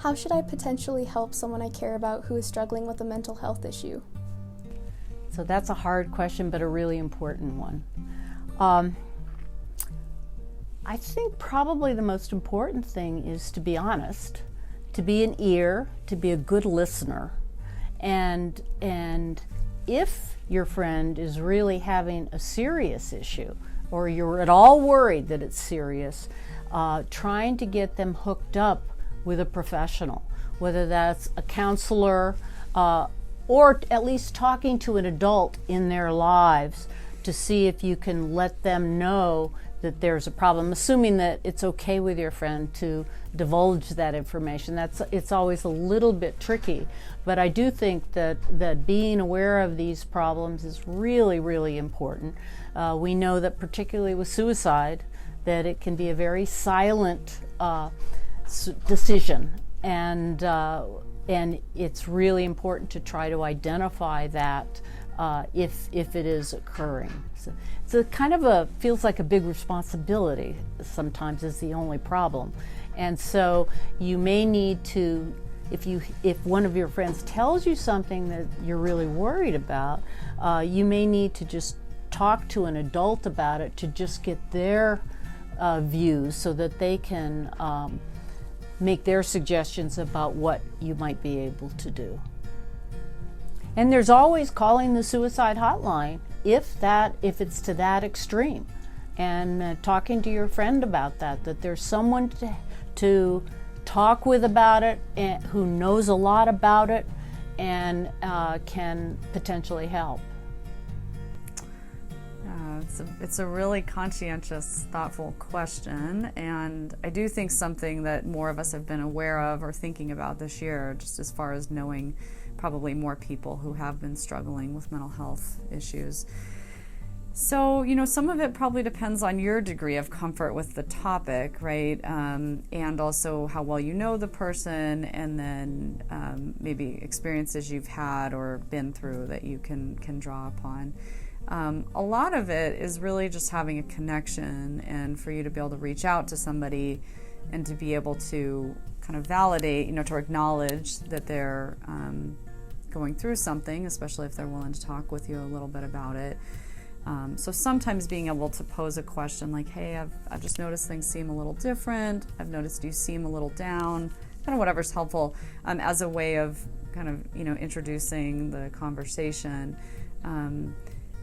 How should I potentially help someone I care about who is struggling with a mental health issue? So that's a hard question, but a really important one. I think probably the most important thing is to be honest, to be an ear, to be a good listener. And if your friend is really having a serious issue, or you're at all worried that it's serious, trying to get them hooked up with a professional, whether that's a counselor, or at least talking to an adult in their lives to see if you can let them know that there's a problem, assuming that it's okay with your friend to divulge that information. It's always a little bit tricky, but I do think that being aware of these problems is really, really important. We know that particularly with suicide, that it can be a very silent decision, and it's really important to try to identify that if it is occurring. So it kind of feels like a big responsibility sometimes is the only problem. And so you may need to, if one of your friends tells you something that you're really worried about, you may need to just talk to an adult about it to just get their views so that they can make their suggestions about what you might be able to do. And there's always calling the suicide hotline if it's to that extreme, and talking to your friend about that there's someone to talk with about it and who knows a lot about it and can potentially help. It's a really conscientious, thoughtful question, and I do think something that more of us have been aware of or thinking about this year, just as far as knowing probably more people who have been struggling with mental health issues. So, some of it probably depends on your degree of comfort with the topic, right? And also how well you know the person, and then maybe experiences you've had or been through that you can draw upon. A lot of it is really just having a connection, and for you to be able to reach out to somebody and to be able to kind of validate, to acknowledge that they're going through something, especially if they're willing to talk with you a little bit about it. So sometimes being able to pose a question like, hey, I've just noticed things seem a little different. I've noticed you seem a little down, kind of whatever's helpful, as a way of kind of, introducing the conversation.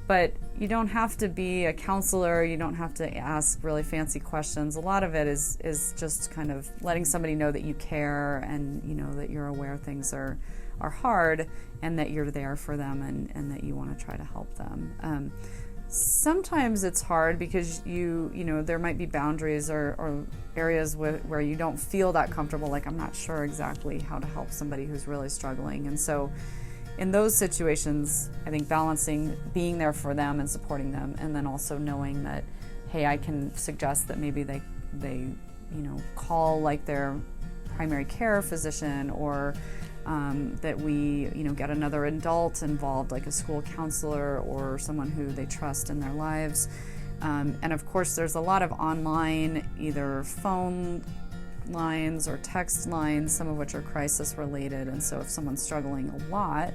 But you don't have to be a counselor. You don't have to ask really fancy questions. A lot of it is just kind of letting somebody know that you care, and that you're aware things are hard, and that you're there for them, and that you want to try to help them. Sometimes it's hard because there might be boundaries or areas where you don't feel that comfortable, like I'm not sure exactly how to help somebody who's really struggling. And so in those situations, I think balancing being there for them and supporting them, and then also knowing that, hey, I can suggest that maybe they call like their primary care physician, or that we get another adult involved, like a school counselor or someone who they trust in their lives. And of course, there's a lot of online, either phone lines or text lines, some of which are crisis related. And so if someone's struggling a lot,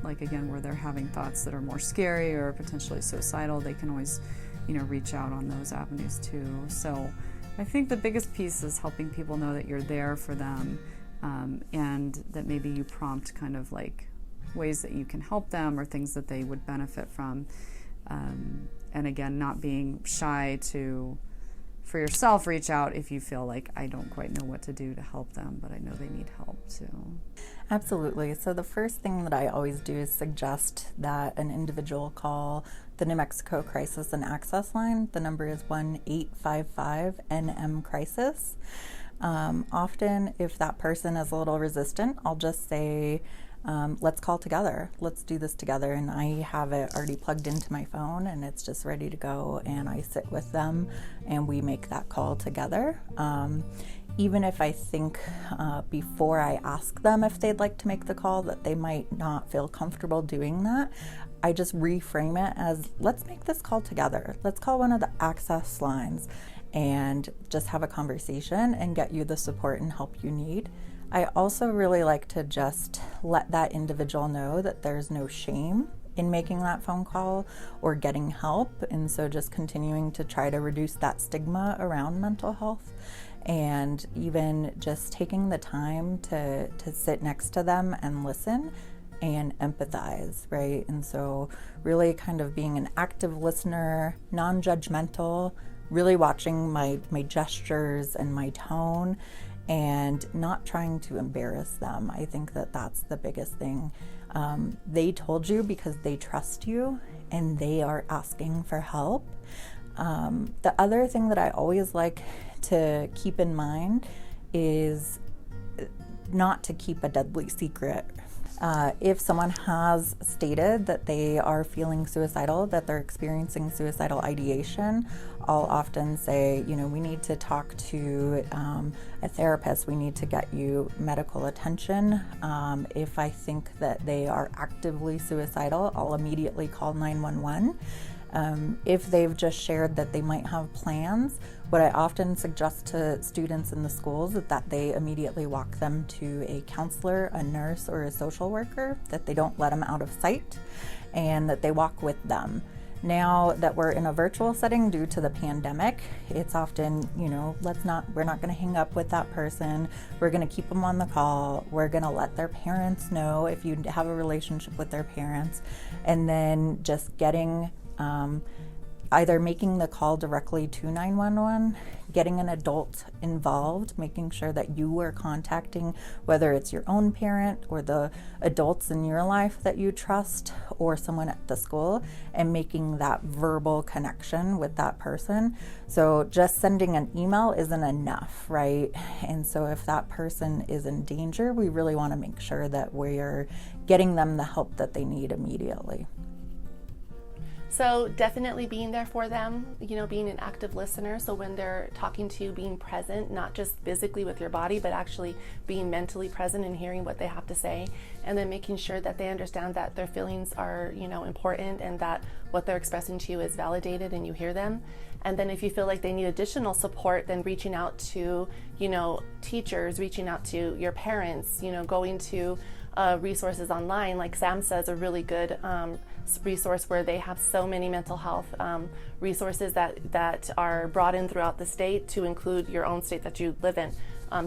like again, where they're having thoughts that are more scary or potentially suicidal, they can always reach out on those avenues too. So I think the biggest piece is helping people know that you're there for them, and that maybe you prompt kind of like ways that you can help them or things that they would benefit from. And again, not being shy to, for yourself, reach out if you feel like I don't quite know what to do to help them, but I know they need help too. Absolutely. So the first thing that I always do is suggest that an individual call the New Mexico Crisis and Access line. The number is 1-855-NM-CRISIS. Often, if that person is a little resistant, I'll just say, let's call together. Let's do this together. And I have it already plugged into my phone, and it's just ready to go. And I sit with them and we make that call together. Even if I think before I ask them if they'd like to make the call that they might not feel comfortable doing that, I just reframe it as, let's make this call together. Let's call one of the access lines and just have a conversation and get you the support and help you need. I also really like to just let that individual know that there's no shame in making that phone call or getting help. And so just continuing to try to reduce that stigma around mental health, and even just taking the time to sit next to them and listen and empathize, right? And so really kind of being an active listener, non-judgmental, really watching my gestures and my tone, and not trying to embarrass them. I think that that's the biggest thing. They told you because they trust you and they are asking for help. The other thing that I always like to keep in mind is not to keep a deadly secret. If someone has stated that they are feeling suicidal, that they're experiencing suicidal ideation, I'll often say, we need to talk to a therapist. We need to get you medical attention. If I think that they are actively suicidal, I'll immediately call 911. If they've just shared that they might have plans, what I often suggest to students in the schools is that they immediately walk them to a counselor, a nurse, or a social worker, that they don't let them out of sight, and that they walk with them. Now that we're in a virtual setting due to the pandemic, it's often, we're not going to hang up with that person. We're going to keep them on the call. We're going to let their parents know if you have a relationship with their parents, and then just getting either making the call directly to 911, getting an adult involved, making sure that you are contacting, whether it's your own parent or the adults in your life that you trust, or someone at the school, and making that verbal connection with that person. So just sending an email isn't enough, right? And so if that person is in danger, we really want to make sure that we're getting them the help that they need immediately. So definitely being there for them, being an active listener. So when they're talking to you, being present, not just physically with your body, but actually being mentally present and hearing what they have to say. And then making sure that they understand that their feelings are, important, and that what they're expressing to you is validated and you hear them. And then if you feel like they need additional support, then reaching out to, teachers, reaching out to your parents, going to resources online. Like Sam says, a really good resource where they have so many mental health resources that are brought in throughout the state to include your own state that you live in.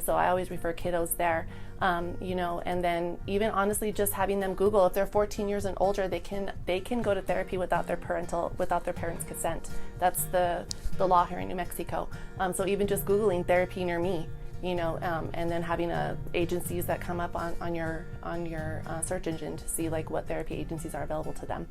So I always refer kiddos there, and then even honestly just having them Google, if they're 14 years and older, they can go to therapy without their parents' consent. That's the law here in New Mexico. So even just Googling therapy near me, and then having agencies that come up on your search engine to see like what therapy agencies are available to them.